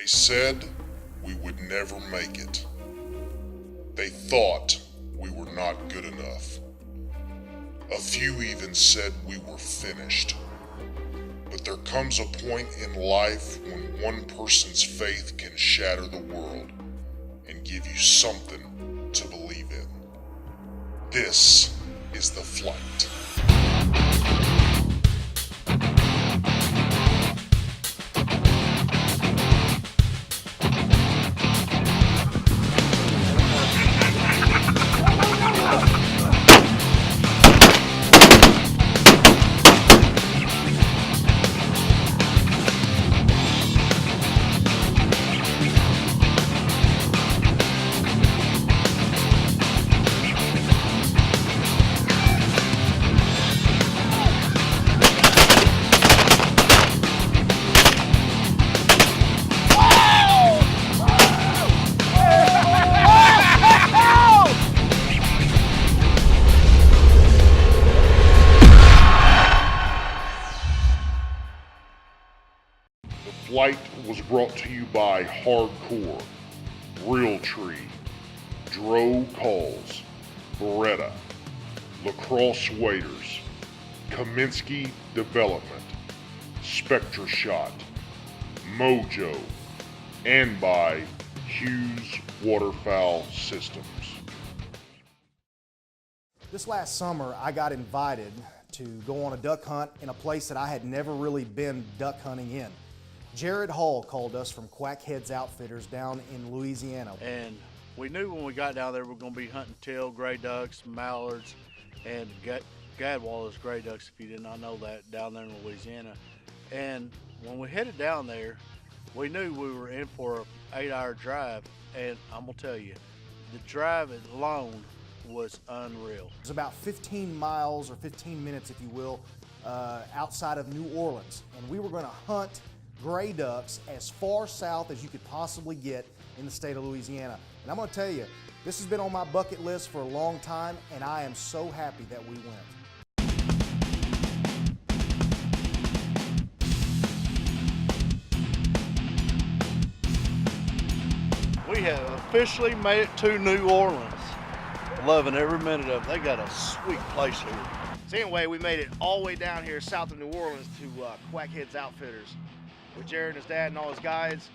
They said we would never make it. They thought we were not good enough. A few even said we were finished. But there comes a point in life when one person's faith can shatter the world and give you something to believe in. This is The Flight. Flight was brought to you by Hardcore, Realtree, Dro Calls, Beretta, Lacrosse Waiters, Kaminsky Development, Spectra Shot, Mojo, and by Hughes Waterfowl Systems. This last summer, I got invited to go on a duck hunt in a place that I had never really been duck hunting in. Jared Hall called us from QuackHeads Outfitters down in Louisiana. And we knew when we got down there we were going to be hunting teal, gray ducks, mallards, and gadwallers gray ducks, if you did not know that, down there in Louisiana. And when we headed down there, we knew we were in for an 8-hour drive, and I'm going to tell you, the drive alone was unreal. It was about 15 miles or 15 minutes, if you will, outside of New Orleans. And we were going to hunt gray ducks as far south as you could possibly get in the state of Louisiana. And I'm going to tell you, this has been on my bucket list for a long time, and I am so happy that we went. We have officially made it to New Orleans. Loving every minute of it. They got a sweet place here. So anyway, we made it all the way down here south of New Orleans to QuackHeads Outfitters with Jared and his dad and all his guides.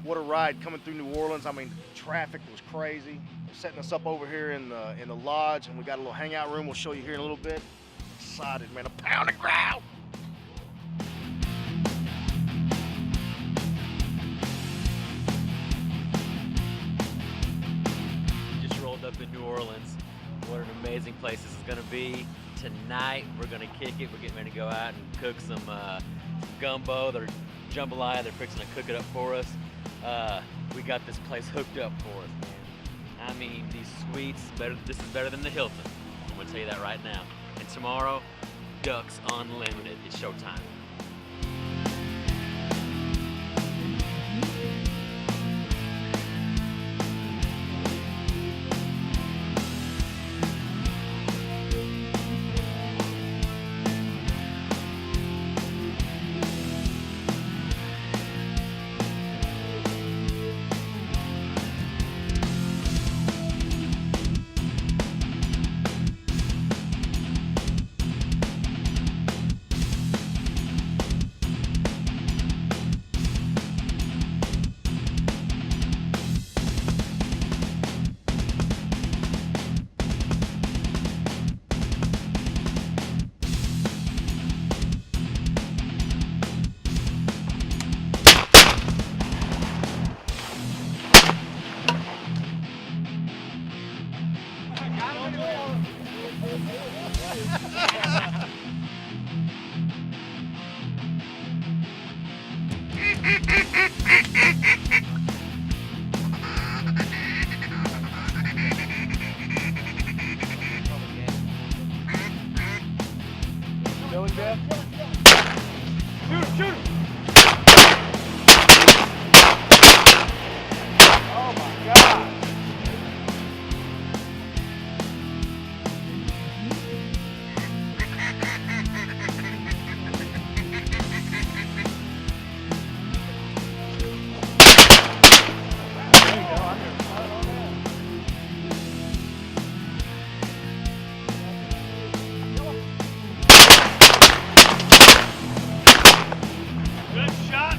What a ride coming through New Orleans. I mean, the traffic was crazy. They're setting us up over here in the lodge, and we got a little hangout room we'll show you here in a little bit. Excited, man, a pound of ground. Just rolled up in New Orleans. What an amazing place this is gonna be. Tonight, we're gonna kick it. We're getting ready to go out and cook some gumbo. They're jambalaya. They're fixing to cook it up for us. We got this place hooked up for us, man. I mean, these sweets, this is better than the Hilton. I'm gonna tell you that right now. And tomorrow, Ducks Unlimited. It's showtime.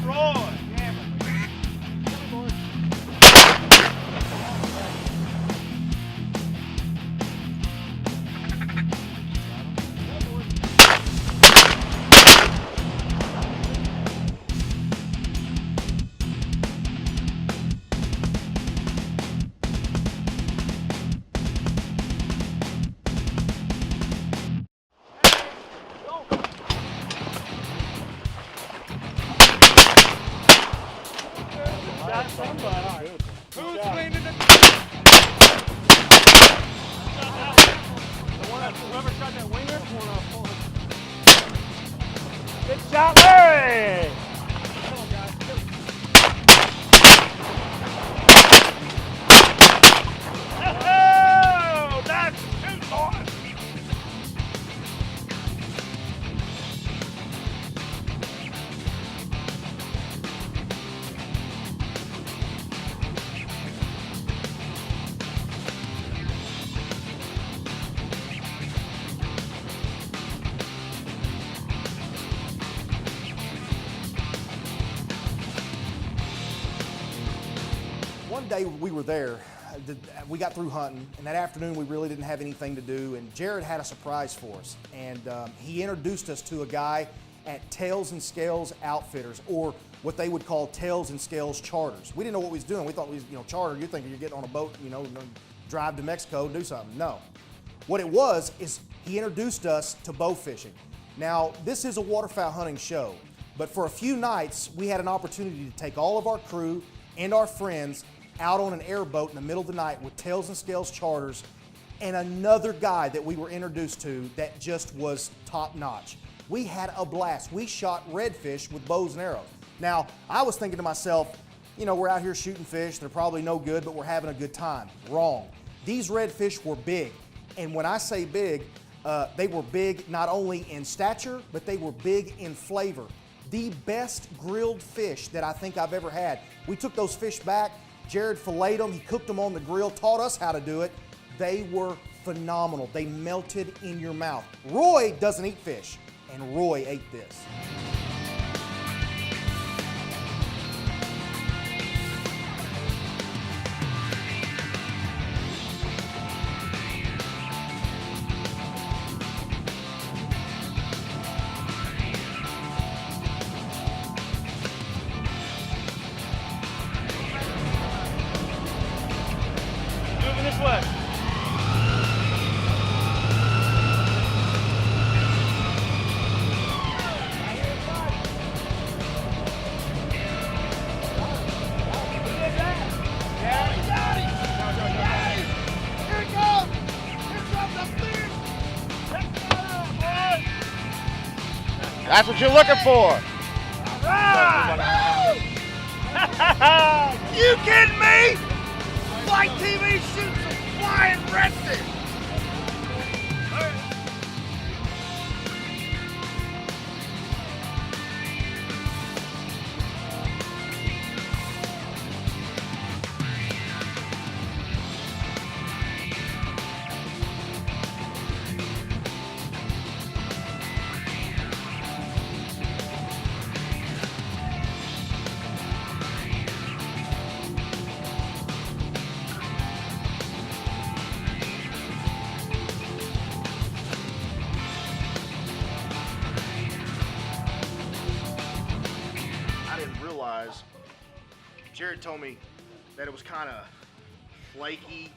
Roy. Who's cleaning the... Whoever shot that winger? Good shot, Larry! Come on, guys. Oh, that's two boys! One day we were there, we got through hunting, and that afternoon we really didn't have anything to do, and Jared had a surprise for us. And he introduced us to a guy at Tails and Scales Outfitters, or what they would call Tails and Scales Charters. We didn't know what we was doing. We thought we was, charter, you're thinking you're getting on a boat, drive to Mexico and do something. No. What it was is he introduced us to bow fishing. Now, this is a waterfowl hunting show, but for a few nights, we had an opportunity to take all of our crew and our friends out on an airboat in the middle of the night with Tails and Scales Charters and another guy that we were introduced to that just was top notch. We had a blast. We shot redfish with bows and arrows. Now, I was thinking to myself, we're out here shooting fish, they're probably no good, but we're having a good time. Wrong. These redfish were big. And when I say big, they were big not only in stature, but they were big in flavor. The best grilled fish that I think I've ever had. We took those fish back, Jared filleted them, he cooked them on the grill, taught us how to do it. They were phenomenal. They melted in your mouth. Roy doesn't eat fish, and Roy ate this. Moving this way. That's what you're looking for. Right. You kidding me? Flight TV shoots some flying redfish. Jared told me that it was kind of flaky.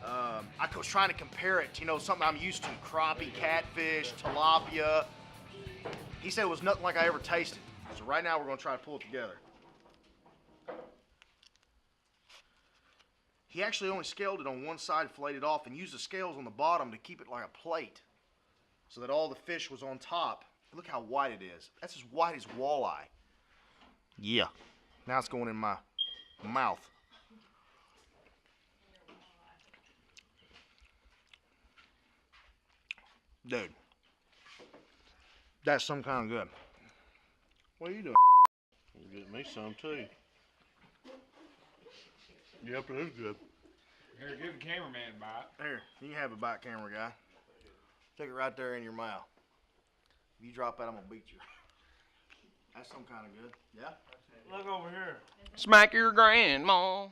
I was trying to compare it to, something I'm used to, crappie, catfish, tilapia. He said it was nothing like I ever tasted. So right now we're going to try to pull it together. He actually only scaled it on one side, filleted off, and used the scales on the bottom to keep it like a plate so that all the fish was on top. Look how white it is. That's as white as walleye. Yeah. Now it's going in my mouth. Dude. That's some kind of good. What are you doing? You get me some too. Yep, it is good. Here, give the cameraman a bite. Here, you can have a bite, camera guy. Take it right there in your mouth. If you drop that, I'm gonna beat you. That's some kind of good. Yeah. Look over here. Smack your grandma.